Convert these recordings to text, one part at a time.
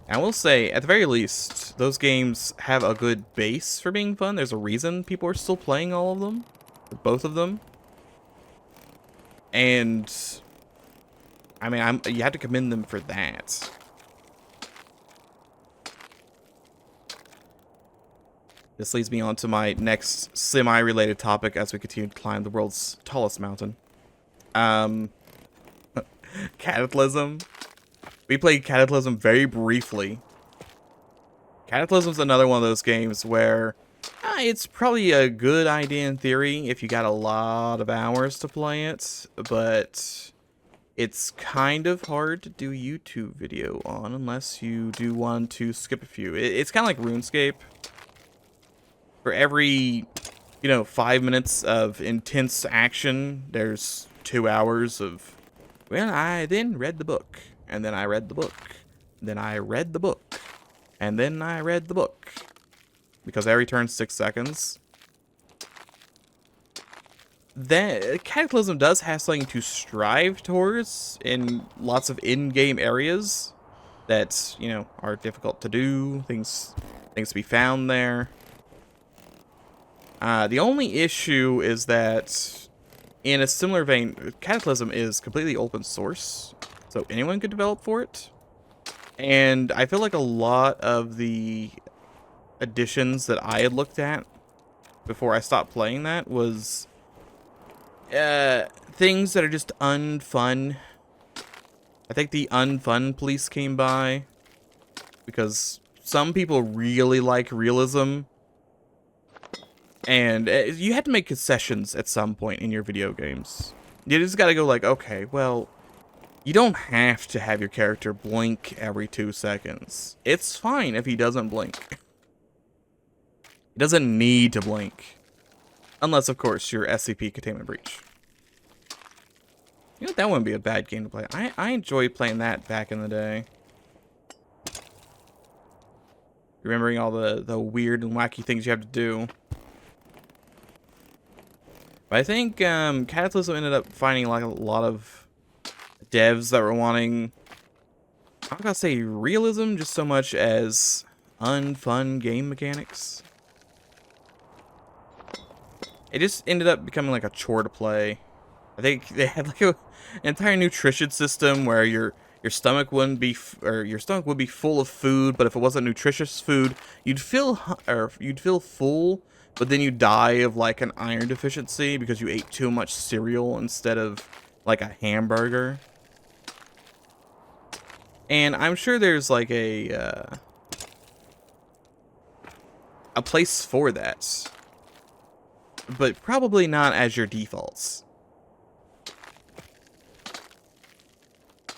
I will say, at the very least, those games have a good base for being fun. There's a reason people are still playing all of them, both of them. And I mean, you have to commend them for that. This leads me on to my next semi-related topic as we continue to climb the world's tallest mountain. Um, Cataclysm. We played Cataclysm very briefly. Cataclysm's another one of those games where it's probably a good idea in theory if you got a lot of hours to play it, but it's kind of hard to do a YouTube video on unless you do want to skip a few. It's kind of like RuneScape. For every, 5 minutes of intense action, there's 2 hours of, well, I then read the book, and then I read the book, then I read the book, and then I read the book. Because every turn 6 seconds. Then Cataclysm does have something to strive towards in lots of in-game areas that, are difficult to do, things to be found there. The only issue is that, in a similar vein, Cataclysm is completely open source, so anyone could develop for it. And I feel like a lot of the additions that I had looked at before I stopped playing that was things that are just unfun. I think the unfun police came by because some people really like realism. And you had to make concessions at some point in your video games. You just gotta go like, okay, well, you don't have to have your character blink every 2 seconds. It's fine if he doesn't blink. He doesn't need to blink. Unless, of course, you're SCP Containment Breach. That wouldn't be a bad game to play. I enjoyed playing that back in the day. Remembering all the weird and wacky things you have to do. But I think Cataclysm ended up finding like a lot of devs that were wanting, I'm not gonna say realism, just so much as unfun game mechanics. It just ended up becoming like a chore to play. I think they had like an entire nutrition system where your stomach wouldn't be, or your stomach would be full of food, but if it wasn't nutritious food, you'd feel full. But then you die of like an iron deficiency because you ate too much cereal instead of like a hamburger. And I'm sure there's like a place for that, but probably not as your defaults.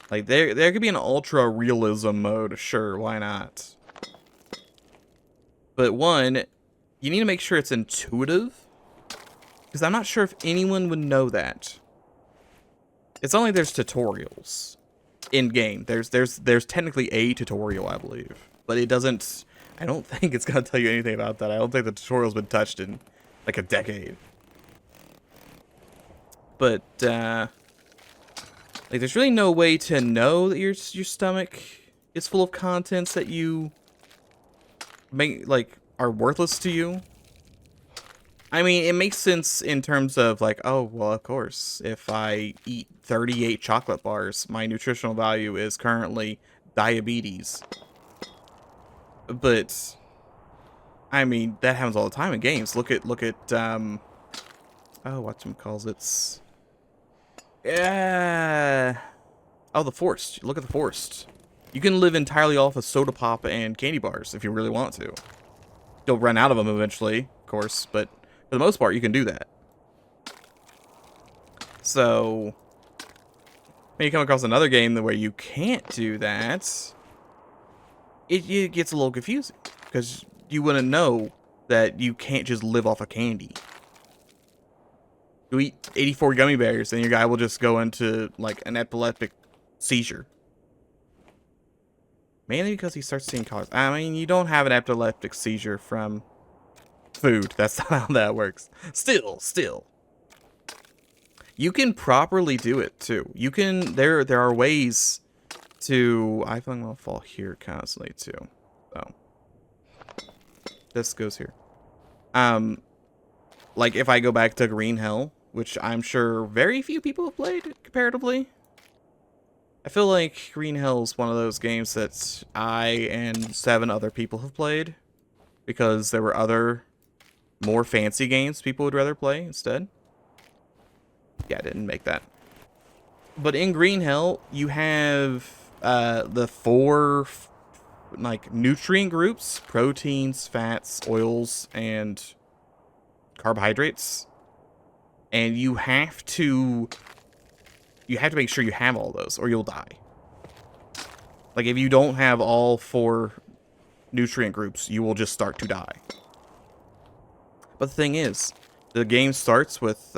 Like there could be an ultra realism mode, sure, why not? But one, you need to make sure it's intuitive, because I'm not sure if anyone would know that. It's only there's tutorials in game. There's technically a tutorial, I believe, but it doesn't. I don't think it's gonna tell you anything about that. I don't think the tutorial's been touched in like a decade. But like, there's really no way to know that your stomach is full of contents that you are worthless to you. I mean, it makes sense in terms of like, oh, well, of course, if I eat 38 chocolate bars, my nutritional value is currently diabetes. But I mean, that happens all the time in games. Look at oh, whatchamacallits. Yeah. Oh, the Forced. Look at the Forced. You can live entirely off of soda pop and candy bars if you really want to. You'll run out of them eventually, of course, but for the most part, you can do that. So, when you come across another game where you can't do that, it gets a little confusing, because you wouldn't know that you can't just live off of candy. You eat 84 gummy bears, and your guy will just go into, like, an epileptic seizure. Mainly because he starts seeing colors. I mean, you don't have an epileptic seizure from food. That's not how that works. Still. You can properly do it, too. You can, there are ways I feel like I'll fall here constantly too. So this goes here. Like if I go back to Green Hell, which I'm sure very few people have played comparatively. I feel like Green Hell is one of those games that I and 7 other people have played because there were other more fancy games people would rather play instead. Yeah, I didn't make that. But in Green Hell, you have the 4 like nutrient groups: proteins, fats, oils, and carbohydrates. And you have to make sure you have all those or you'll die. Like if you don't have all 4 nutrient groups, you will just start to die. But the thing is, the game starts with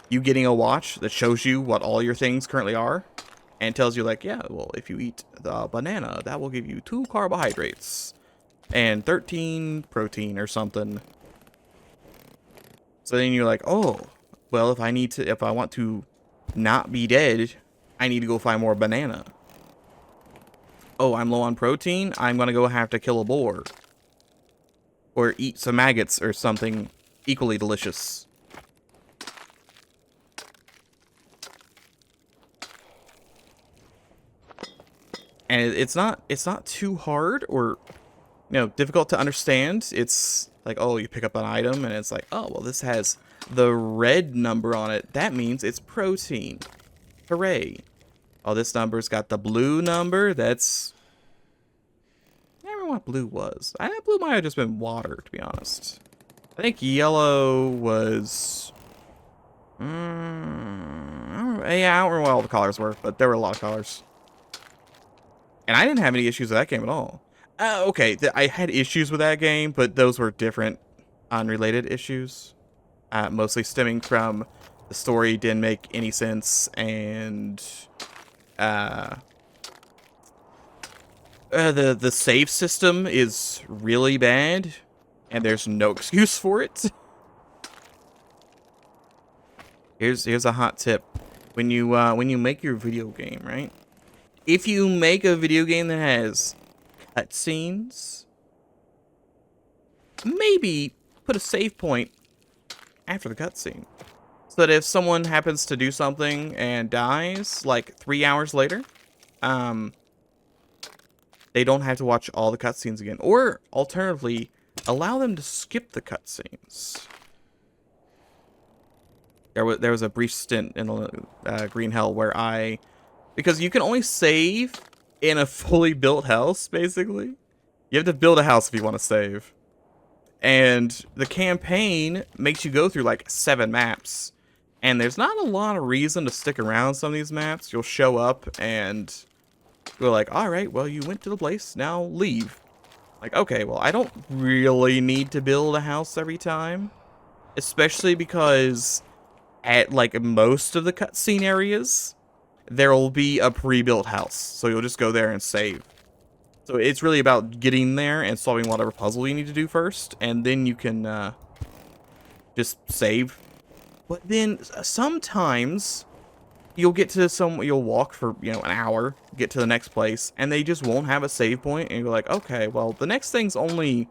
you getting a watch that shows you what all your things currently are, and tells you like, yeah, well, if you eat the banana, that will give you 2 carbohydrates and 13 protein or something. So then you're like, oh, well, if I want to not be dead, I need to go find more banana. Oh, I'm low on protein. I'm gonna go have to kill a boar. Or eat some maggots or something equally delicious. And it's not too hard or difficult to understand. It's like, oh, you pick up an item and it's like, oh, well, this has the red number on it. That means it's protein. Hooray. Oh, this number's got the blue number. That's... I don't remember what blue was. I think blue might have just been water, to be honest. I think yellow was... I don't remember what all the colors were, but there were a lot of colors. And I didn't have any issues with that game at all. Okay, I had issues with that game, but those were different, unrelated issues. Mostly stemming from the story didn't make any sense, and the save system is really bad, and there's no excuse for it. Here's a hot tip: when you make your video game, right? If you make a video game that has cutscenes, maybe put a save point after the cutscene, so that if someone happens to do something and dies like 3 hours later, they don't have to watch all the cutscenes again. Or alternatively, allow them to skip the cutscenes. There was a brief stint in Green Hell where because you can only save in a fully built house, basically. You have to build a house if you want to save. And the campaign makes you go through like 7 maps. And there's not a lot of reason to stick around some of these maps. You'll show up and you're like, alright, well, you went to the place, now leave. Like, okay, well, I don't really need to build a house every time. Especially because at like most of the cutscene areas, there will be a pre-built house, so you'll just go there and save. So it's really about getting there and solving whatever puzzle you need to do first, and then you can just save. But then sometimes you'll walk for an hour, get to the next place, and they just won't have a save point, and you're like, okay, well, the next thing's only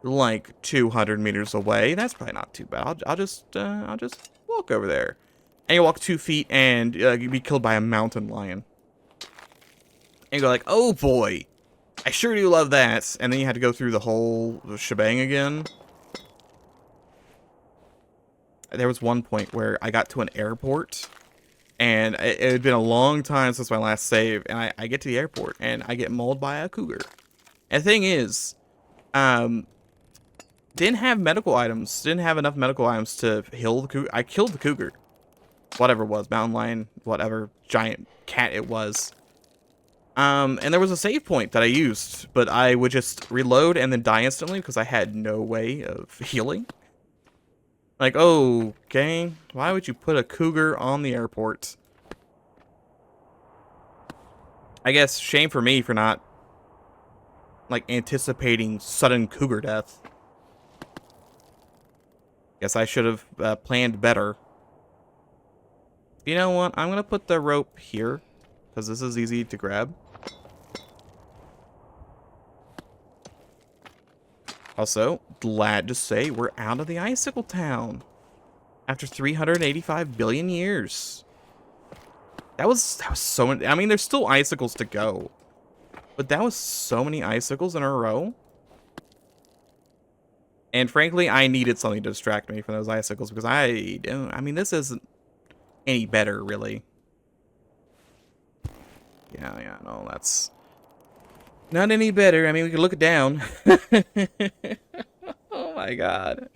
like 200 meters away. That's probably not too bad. I'll just walk over there. And you walk 2 feet and you'd be killed by a mountain lion. And you go like, oh boy, I sure do love that. And then you had to go through the whole shebang again. There was one point where I got to an airport. And it had been a long time since my last save. And I get to the airport and I get mauled by a cougar. And the thing is, didn't have medical items. Didn't have enough medical items to heal the cougar. I killed the cougar. Whatever it was, mountain lion, whatever giant cat it was. And there was a save point that I used, but I would just reload and then die instantly because I had no way of healing. Like, oh, gang, why would you put a cougar on the airport? I guess shame for me for not, like, anticipating sudden cougar death. Guess I should have planned better. You know what? I'm gonna put the rope here. because this is easy to grab. Also, glad to say we're out of the icicle town after 385 billion years. That was so many. I mean, there's still icicles to go, but that was so many icicles in a row. And frankly, I needed something to distract me from those icicles because I mean, this isn't any better, really. Yeah, no, that's not any better. I mean, we can look it down. Oh my god.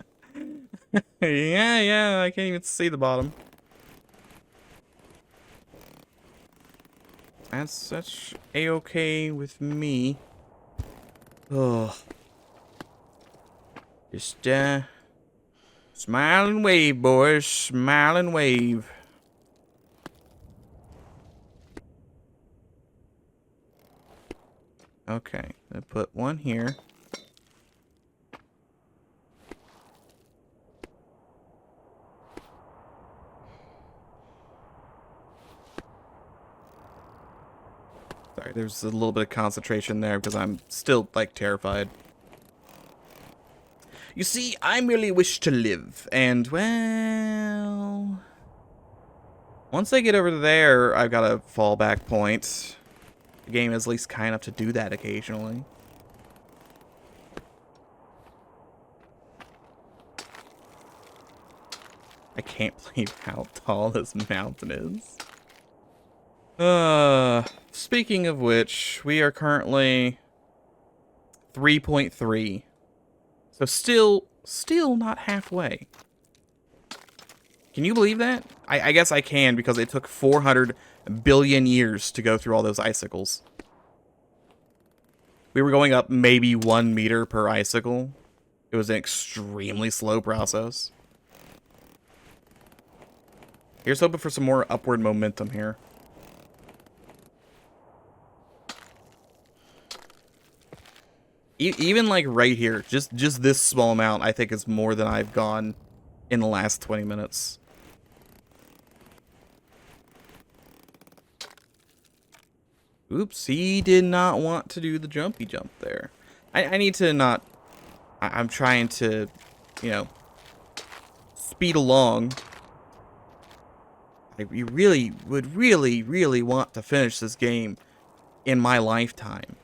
Yeah, I can't even see the bottom. That's such a-okay with me. Oh. Just, smile and wave, boys. Smile and wave. Okay, I put one here. Sorry, there's a little bit of concentration there because I'm still, like, terrified. You see, I merely wish to live, and, well... once I get over there, I've got a fallback point. The game is at least kind enough to do that occasionally. I can't believe how tall this mountain is. Speaking of which, we are currently 3.3. So still not halfway. Can you believe that? I guess I can because it took 400 billion years to go through all those icicles. We were going up maybe 1 meter per icicle. It was an extremely slow process. Here's hoping for some more upward momentum here. Even like right here, just this small amount, I think is more than I've gone in the last 20 minutes. Oops, he did not want to do the jumpy jump there. I need to not... I'm trying to, you know, speed along. We really would really want to finish this game in my lifetime.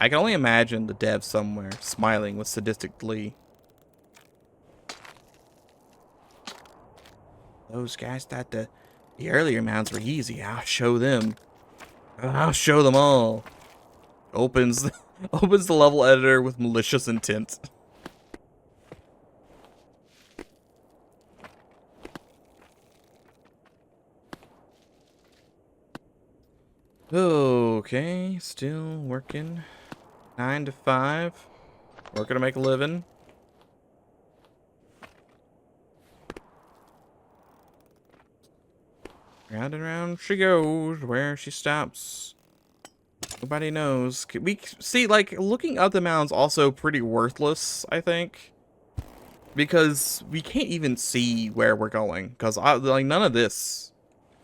I can only imagine the dev somewhere smiling with sadistic glee. Those guys thought the earlier mounds were easy. I'll show them. I'll show them all. Opens the level editor with malicious intent. Okay, still working. 9 to 5. Working to make a living. Round and round she goes. Where she stops, nobody knows. We see, like, looking up the mountains also pretty worthless, I think, because we can't even see where we're going. Because like none of this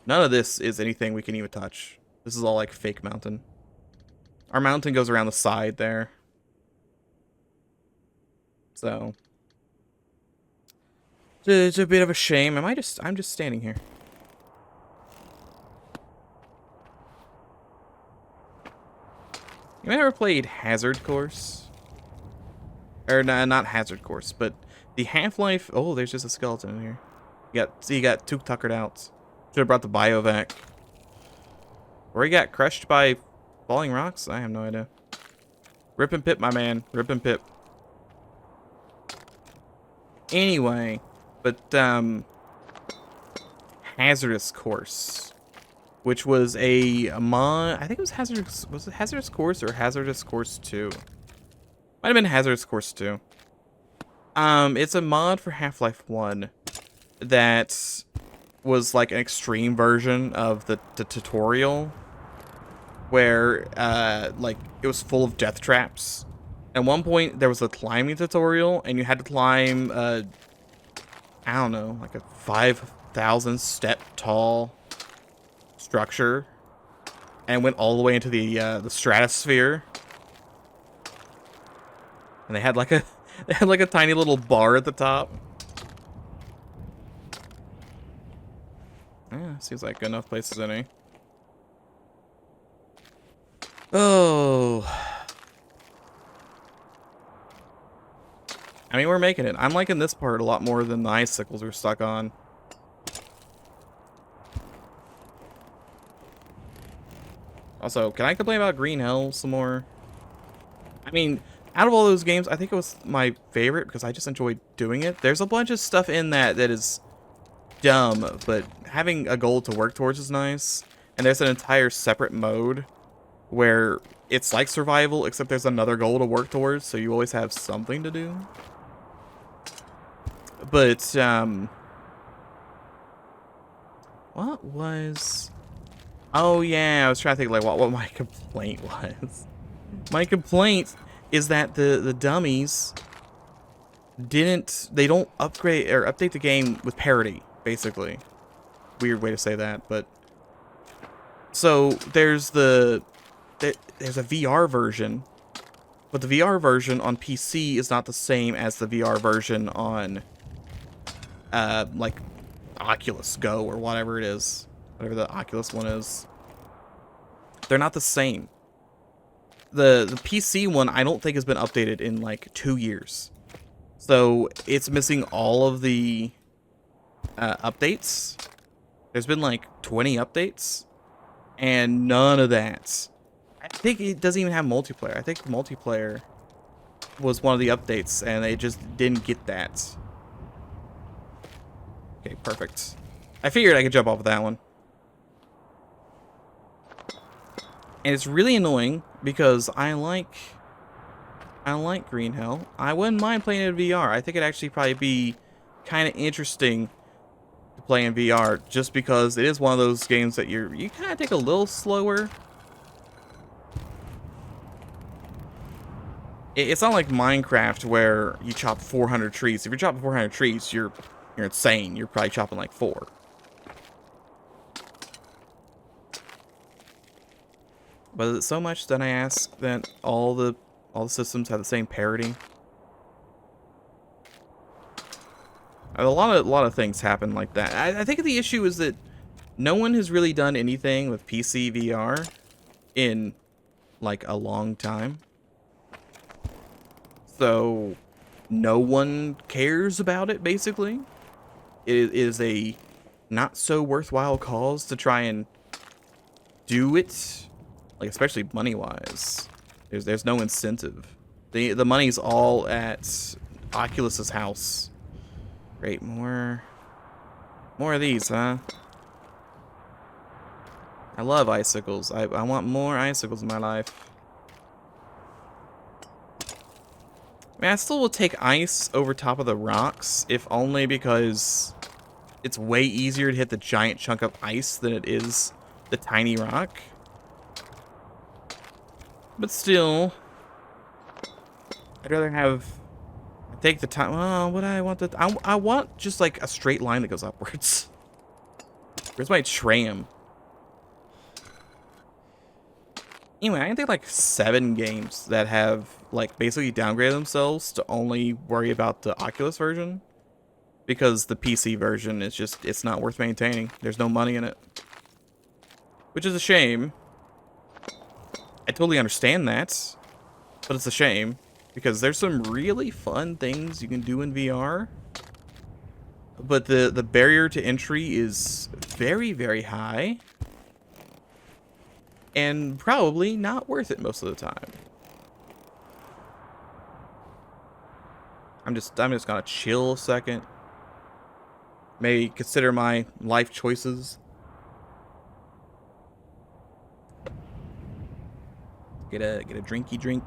is anything we can even touch. This is all like fake mountain. Our mountain goes around the side there. So it's a bit of a shame. I'm just standing here. You ever played Hazard Course? Or not Hazard Course, but the Half-Life. Oh, there's just a skeleton in here. You got two tuckered out. Should have brought the biovac. Or he got crushed by falling rocks? I have no idea. Rip and pip, my man. Rip and pip. Anyway, but Hazardous Course, which was a mod. I think it was Hazardous. Was it Hazardous Course or Hazardous Course 2? Might have been Hazardous Course 2. It's a mod for Half-Life 1 that was like an extreme version of the tutorial, where like it was full of death traps. At one point there was a climbing tutorial and you had to climb I don't know, like a 1,000-step tall structure and went all the way into the stratosphere. And they had like a tiny little bar at the top. Yeah, seems like good enough place as any. Oh. I mean, we're making it. I'm liking this part a lot more than the icicles we're stuck on. Also, can I complain about Green Hell some more? I mean, out of all those games, I think it was my favorite because I just enjoyed doing it. There's a bunch of stuff in that is dumb, but having a goal to work towards is nice. And there's an entire separate mode where it's like survival, except there's another goal to work towards, so you always have something to do. But, what was... Oh, yeah, I was trying to think, like, what my complaint was. My complaint is that the dummies they don't upgrade or update the game with parity, basically. Weird way to say that, but... So, there's there's a VR version, but the VR version on PC is not the same as the VR version on, like, Oculus Go or whatever it is. Whatever the Oculus one is. They're not the same. The PC one, I don't think has been updated in, like, 2 years. So, it's missing all of the updates. There's been, like, 20 updates. And none of that. I think it doesn't even have multiplayer. I think the multiplayer was one of the updates, and they just didn't get that. Okay, perfect. I figured I could jump off of that one. And it's really annoying because I like Green Hell. I wouldn't mind playing it in VR. I think it'd actually probably be kind of interesting to play in VR, just because it is one of those games that you kind of take a little slower. It's not like Minecraft where you chop 400 trees. If you're chopping 400 trees, you're insane. You're probably chopping like 4. But is it so much that I ask that all the systems have the same parity? A lot of things happen like that. I think the issue is that no one has really done anything with PC VR in like a long time. So no one cares about it, basically. It is a not so worthwhile cause to try and do it, like, especially money-wise. There's no incentive. The money's all at Oculus's house. Great, more of these, huh? I love icicles. I want more icicles in my life. I mean, I still will take ice over top of the rocks, if only because it's way easier to hit the giant chunk of ice than it is the tiny rock. But still, I'd rather take the time. Well, what I want I want just like a straight line that goes upwards. Where's my tram? Anyway, I can think like 7 games that have like basically downgraded themselves to only worry about the Oculus version, because the PC version is just, it's not worth maintaining. There's no money in it, which is a shame. I totally understand that, but it's a shame because there's some really fun things you can do in VR, but the barrier to entry is very, very high. And probably not worth it most of the time. I'm just gonna chill a second. Maybe consider my life choices. Get a drinky drink.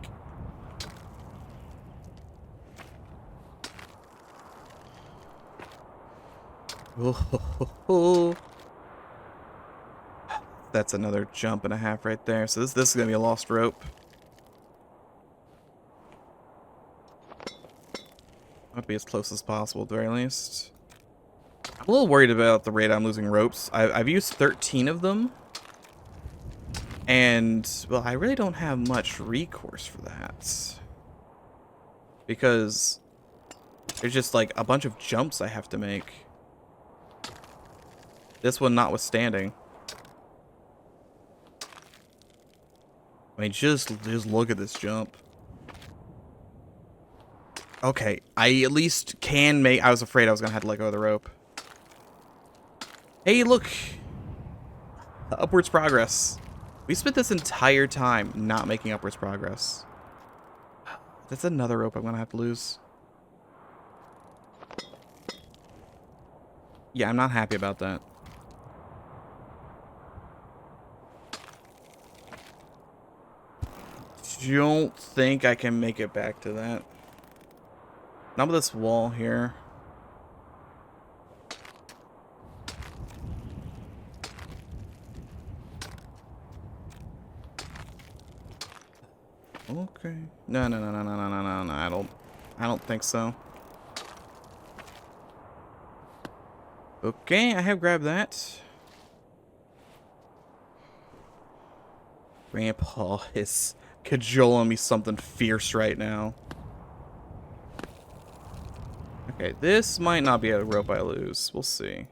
Oh. That's another jump and a half right there. So this is gonna be a lost rope. Might be as close as possible at the very least. a little worried about the rate I'm losing ropes. I've used 13 of them. And, well, I really don't have much recourse for that. Because there's just, like, a bunch of jumps I have to make. This one notwithstanding. I mean, just look at this jump. Okay, I at least can make... I was afraid I was going to have to let go of the rope. Hey, look! Upwards progress. We spent this entire time not making upwards progress. That's another rope I'm going to have to lose. Yeah, I'm not happy about that. Don't think I can make it back to that. Not with this wall here. Okay. No. I don't think so. Okay, I have grabbed that. Grandpa is cajoling me something fierce right now. Okay, this might not be a rope I lose. We'll see.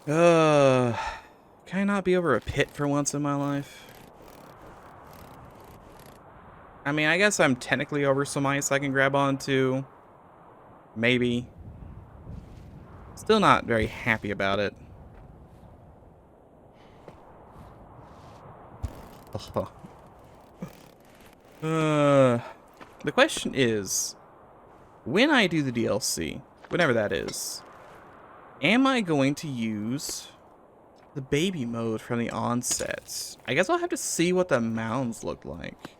Can I not be over a pit for once in my life? I mean, I guess I'm technically over some ice I can grab onto. Maybe. Still not very happy about it. The question is, when I do the DLC, whenever that is, am I going to use the baby mode from the onset? I guess I'll have to see what the mountains look like.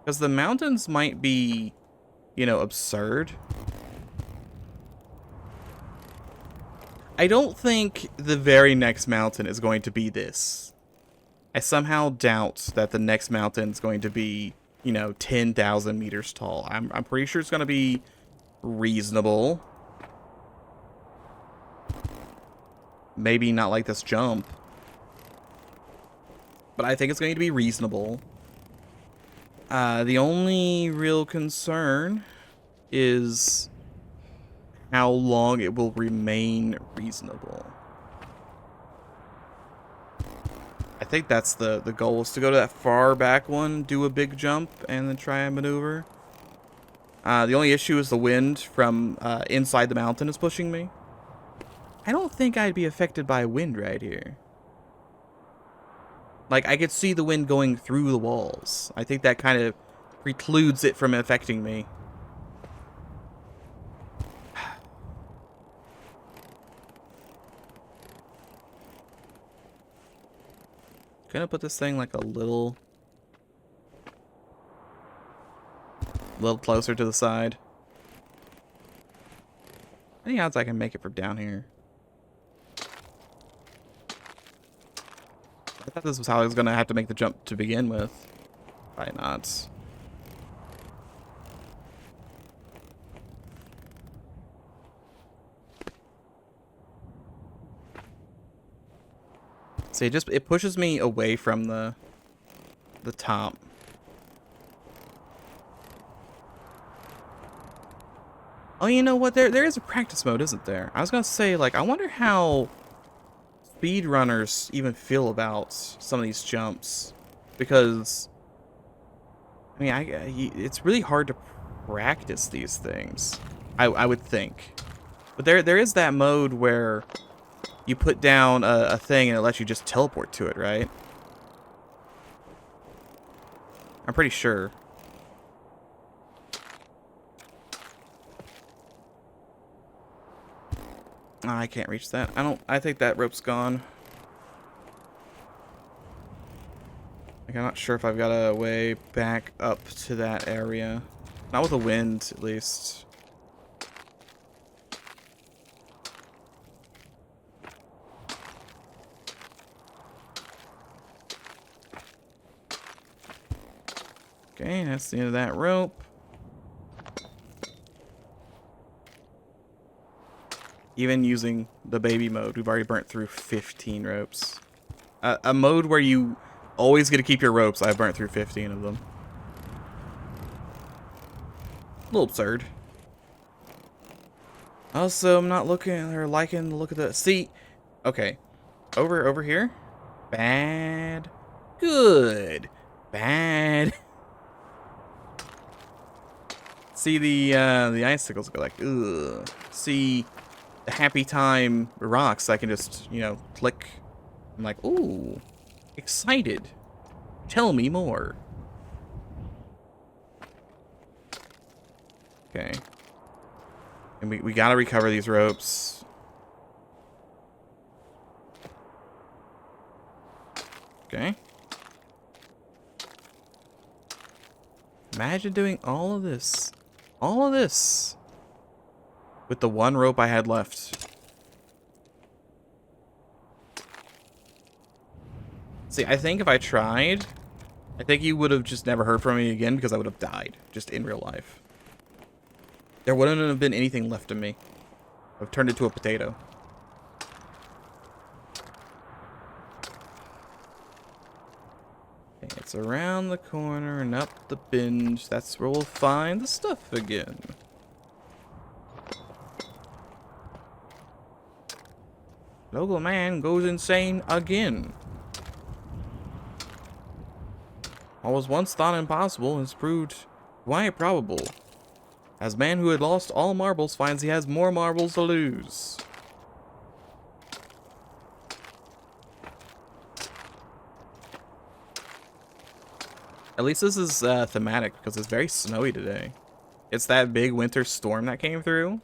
Because the mountains might be, you know, absurd. I don't think the very next mountain is going to be this. I somehow doubt that the next mountain is going to be, you know, 10,000 meters tall. I'm pretty sure it's going to be reasonable. Maybe not like this jump. But I think it's going to be reasonable. The only real concern is how long it will remain reasonable. I think that's the goal, is to go to that far back one, do a big jump, and then try and maneuver. The only issue is the wind from inside the mountain is pushing me. I don't think I'd be affected by wind right here. Like, I could see the wind going through the walls. I think that kind of precludes it from affecting me. Gonna put this thing like a little closer to the side. Any odds I can make it from down here? I thought this was how I was gonna have to make the jump to begin with. Probably not. See, it pushes me away from the top. Oh, you know what? There is a practice mode, isn't there? I was gonna say, like, I wonder how speedrunners even feel about some of these jumps, because I mean, it's really hard to practice these things. I would think, but there is that mode where you put down a thing and it lets you just teleport to it, right? I'm pretty sure. Oh, I can't reach that. I think that rope's gone. Like, I'm not sure if I've got a way back up to that area. Not with the wind, at least. Okay, that's the end of that rope. Even using the baby mode, we've already burnt through 15 ropes. A mode where you always get to keep your ropes, I've burnt through 15 of them. A little absurd. Also, I'm not looking or liking the look of the... See, okay. Over here. Bad. Good. Bad. See the icicles go like, ugh. See the happy time rocks, I can just, you know, click. I'm like, ooh, excited. Tell me more. Okay. And we gotta recover these ropes. Okay. Imagine doing all of this. All of this. With the one rope I had left. See, I think if I tried, I think you would have just never heard from me again because I would have died. Just in real life. There wouldn't have been anything left of me. I've turned into a potato. Okay, it's around the corner and up the binge. That's where we'll find the stuff again. Local man goes insane again. What was once thought impossible has proved quite probable. As man who had lost all marbles finds he has more marbles to lose. At least this is thematic because it's very snowy today. It's that big winter storm that came through.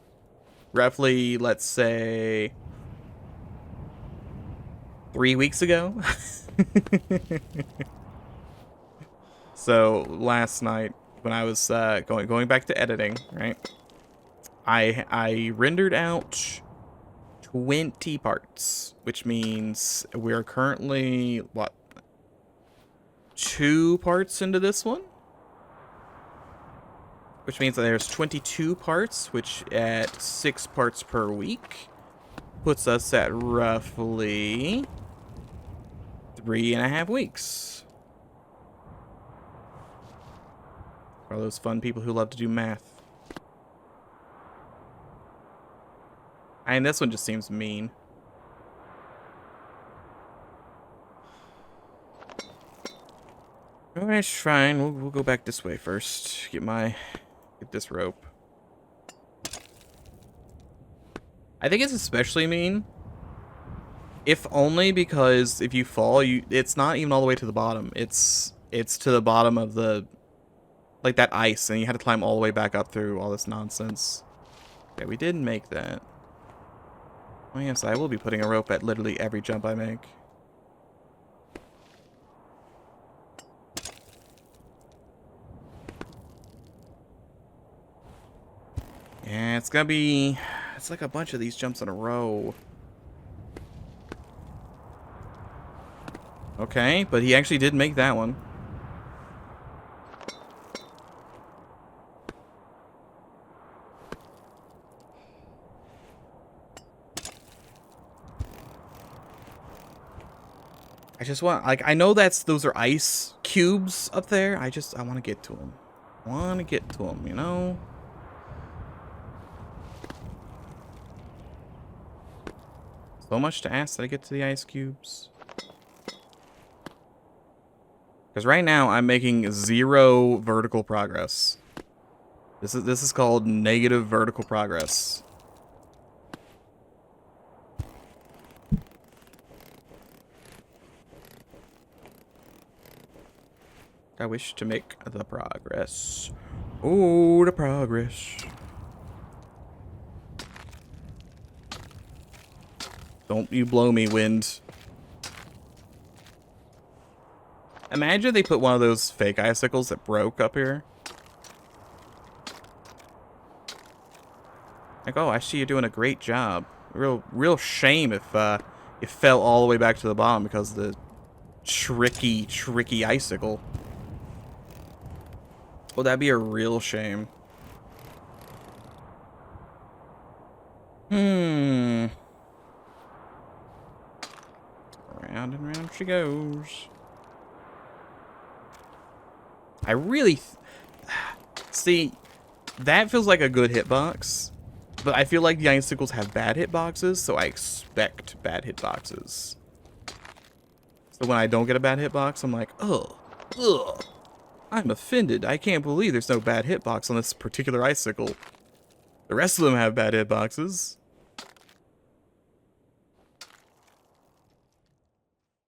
Roughly, let's say, 3 weeks ago. So last night when I was going back to editing, right? I rendered out 20 parts, which means we're currently what, 2 parts into this one? Which means that there's 22 parts, which at 6 parts per week puts us at roughly 3.5 weeks. For all those fun people who love to do math. And this one just seems mean. Alright, fine. We'll go back this way first. Get this rope. I think it's especially mean. If only because if you fall, it's not even all the way to the bottom. It's to the bottom of the, like, that ice, and you had to climb all the way back up through all this nonsense. Okay, we didn't make that. Oh yes, I will be putting a rope at literally every jump I make. Yeah, it's like a bunch of these jumps in a row. Okay, but he actually did make that one. I just want, like, I know those are ice cubes up there. I want to get to them. I want to get to them, you know? So much to ask that I get to the ice cubes. Because right now I'm making 0 vertical progress. This is called negative vertical progress. I wish to make the progress. Oh, the progress. Don't you blow me, wind. Imagine they put one of those fake icicles that broke up here. Like, oh, I see you're doing a great job. Real shame if it fell all the way back to the bottom because of the tricky icicle. Well, that'd be a real shame. Hmm. Round and round she goes. I really... See, that feels like a good hitbox. But I feel like the icicles have bad hitboxes, so I expect bad hitboxes. So when I don't get a bad hitbox, I'm like, ugh, ugh. I'm offended. I can't believe there's no bad hitbox on this particular icicle. The rest of them have bad hitboxes.